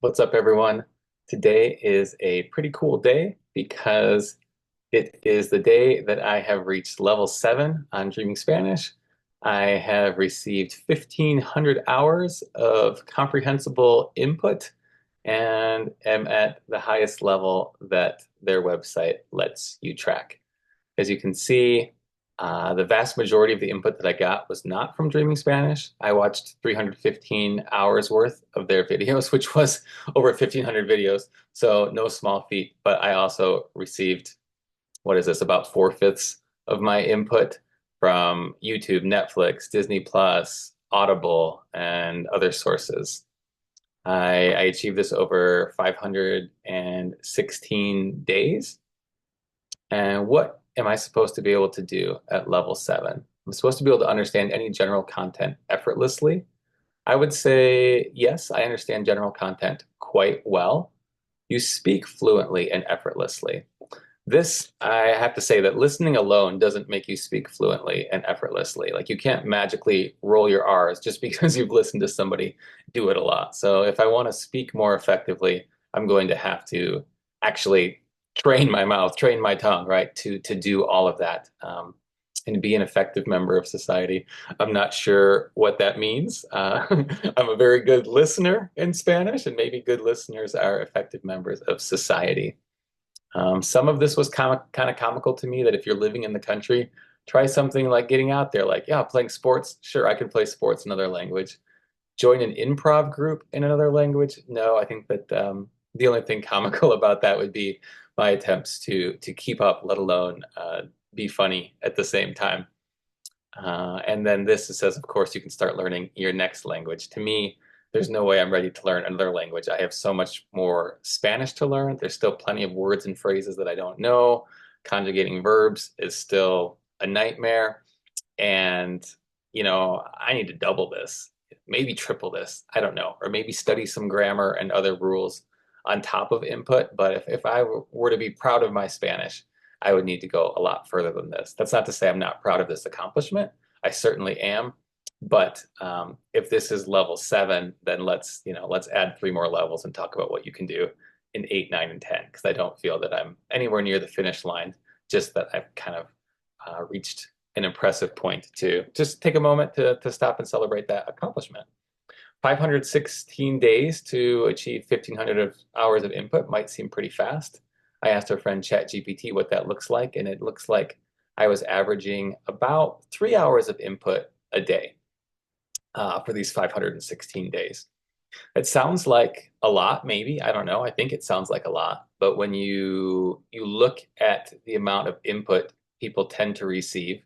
What's up, everyone? Today is a pretty cool day because it is the day that I have reached level 7 on Dreaming Spanish. I have received 1,500 hours of comprehensible input and am at the highest level that their website lets you track. As you can see, the vast majority of the input that I got was not from Dreaming Spanish. I watched 315 hours worth of their videos, which was over 1,500 videos. So no small feat, but I also received, what is this, about four-fifths of my input from YouTube, Netflix, Disney Plus, Audible, and other sources. I achieved this over 516 days. And what am I supposed to be able to do at level 7? I'm supposed to be able to understand any general content effortlessly. I would say, yes, I understand general content quite well. You speak fluently and effortlessly. This, I have to say that listening alone doesn't make you speak fluently and effortlessly. Like you can't magically roll your R's just because you've listened to somebody do it a lot. So if I want to speak more effectively, I'm going to have to actually train my mouth, train my tongue, right, to do all of that and be an effective member of society. I'm not sure what that means. I'm a very good listener in Spanish, and maybe good listeners are effective members of society. Some of this was kind of comical to me that if you're living in the country, try something like getting out there, like, yeah, playing sports. Sure, I can play sports in another language. Join an improv group in another language. No, I think that the only thing comical about that would be my attempts to keep up, let alone be funny at the same time. And then this says, of course, you can start learning your next language. To me, there's no way I'm ready to learn another language. I have so much more Spanish to learn. There's still plenty of words and phrases that I don't know. Conjugating verbs is still a nightmare. And, I need to double this, maybe triple this. I don't know. Or maybe study some grammar and other rules on top of input. But if I were to be proud of my Spanish, I would need to go a lot further than this. That's not to say I'm not proud of this accomplishment. I certainly am. But if this is level 7, then let's add 3 more levels and talk about what you can do in 8, 9, and 10. Because I don't feel that I'm anywhere near the finish line. Just that I've kind of reached an impressive point to just take a moment to stop and celebrate that accomplishment. 516 days to achieve 1,500 hours of input might seem pretty fast. I asked our friend ChatGPT what that looks like, and it looks like I was averaging about 3 hours of input a day for these 516 days. It sounds like a lot, maybe. I don't know. I think it sounds like a lot. But when you look at the amount of input people tend to receive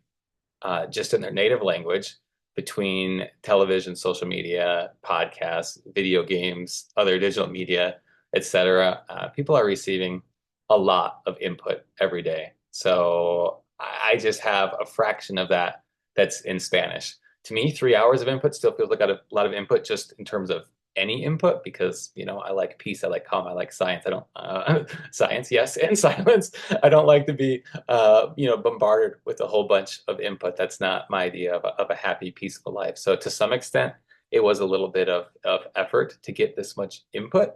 just in their native language between television, social media, podcasts, video games, other digital media, etc. People are receiving a lot of input every day. So I just have a fraction of that that's in Spanish. To me, 3 hours of input still feels like a lot of input just in terms of any input because I like peace, I like calm, I like science. I don't science, yes, and silence. I don't like to be bombarded with a whole bunch of input. That's not my idea of a happy, peaceful life. So to some extent, it was a little bit of effort to get this much input,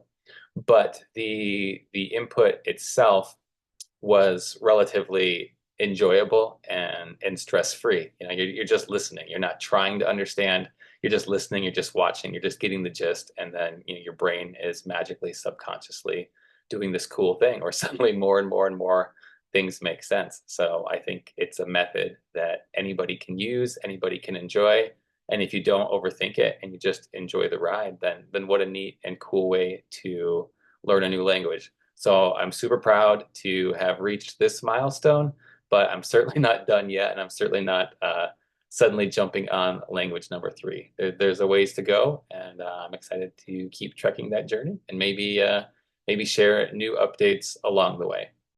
but the input itself was relatively enjoyable and stress-free. You're just listening. You're not trying to understand. You're just listening. You're just watching. You're just getting the gist, and then your brain is magically, subconsciously doing this cool thing, or suddenly more and more and more things make sense. So I think it's a method that anybody can use, anybody can enjoy. And if you don't overthink it and you just enjoy the ride, then what a neat and cool way to learn a new language. So I'm super proud to have reached this milestone, but I'm certainly not done yet, and I'm certainly not suddenly jumping on language number 3. There's a ways to go, and I'm excited to keep trekking that journey and maybe share new updates along the way.